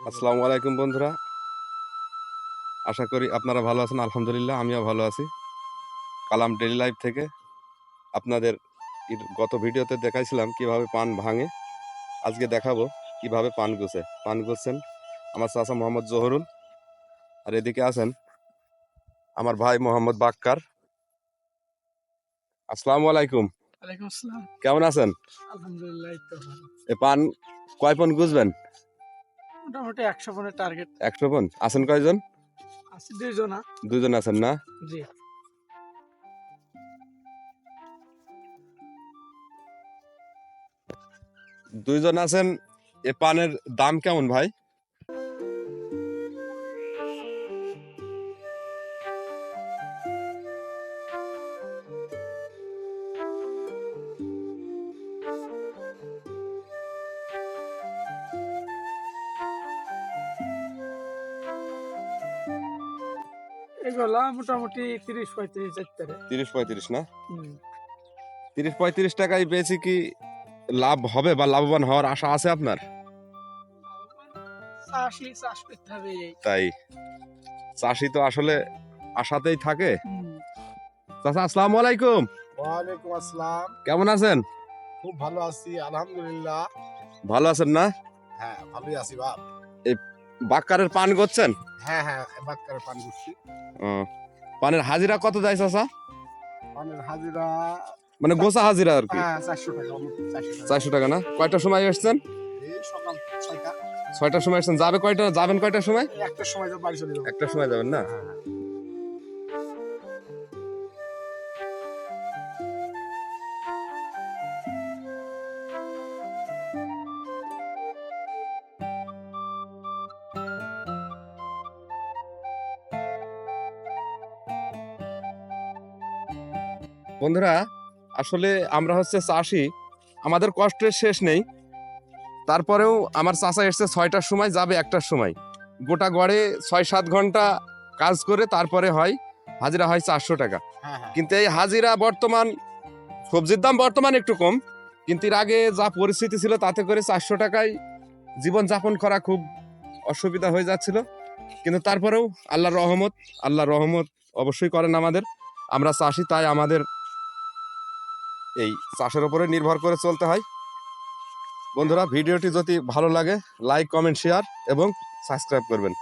আসসালামু আলাইকুম বন্ধুরা, আশা করি আপনারা ভালো আছেন। আলহামদুলিল্লাহ আমিও ভালো আছি। কালাম ডেইলি লাইফ থেকে আপনাদের গত ভিডিওতে দেখাইছিলাম কিভাবে পান ভাঙে। আজকে দেখাবো কিভাবে পান গুছছেন আমার চাচা মোহাম্মদ জহুরুল, আর এদিকে আছেন আমার ভাই মোহাম্মদ বাক্কার। আসসালামু আলাইকুম। ওয়ালাইকুম আসসালাম। কেমন আছেন? আলহামদুলিল্লাহ, এই তো ভালো। এ পান কয় পণ গুছবেন? মোটামুটি 100 পনের টার্গেট। 100 পণ। আছেন কয়জন? আছে 2 জনা। 2 জন আছেন না? জি। 2 জন আছেন। এ পানের দাম কেমন ভাই? এগুলা মোটামুটি 30-35 যাইতে পারে। 30-35 না? 30-35 টাকায় বেশি কি লাভ হবে বা লাভবান হওয়ার আশা আছে আপনার? চাষ করতে হবে। তাই চাষি তো আসলে আশাতেই থাকে। চাচা আসসালামু আলাইকুম। ওয়ালাইকুম আসসালাম। কেমন আছেন? খুব ভালো আছি আলহামদুলিল্লাহ। ভালো আছেন না? হ্যাঁ, ভালোই আছি বাপ। এই বাক্কারের পান করছেন? হ্যাঁ হ্যাঁ, বাক্কারে পান করছি। পানের হাজিরা কত যায় চাচা? পানের হাজিরা মানে গোছা হাজিরা আর কি? 400 টাকা। 400 টাকা না? কয়টার সময় এসেছেন? এই সকাল 6টা। 6টার সময় এসেছেন। যাবেন কয়টার সময়? একটার সময় তো বাড়ি চলে যাবো। 1টার সময় যাবেন না? হ্যাঁ, হ্যাঁ। বন্ধুরা, আসলে আমরা হচ্ছে চাষি, আমাদের কষ্টের শেষ নেই। তারপরেও আমার চাচা এসছে 6টার সময়, যাবে 1টার সময়। গোটা গড়ে 6-7 ঘন্টা কাজ করে তারপরে হয় হাজিরা, হয় 400 টাকা। হ্যাঁ, হ্যাঁ। কিন্তু এই হাজিরা বর্তমান সবজির দাম বর্তমান একটু কম, কিন্তু এর আগে যা পরিস্থিতি ছিল তাতে করে 400 টাকায় জীবন যাপন করা খুব অসুবিধা হয়ে যাচ্ছিল। কিন্তু তারপরেও আল্লাহর রহমত অবশ্যই করেন আমাদের। আমরা চাষি, তাই আমাদের এই চাষের উপরে নির্ভর করে চলতে হয়। বন্ধুরা, ভিডিওটি যদি ভালো লাগে লাইক, কমেন্ট, শেয়ার এবং সাবস্ক্রাইব করবেন।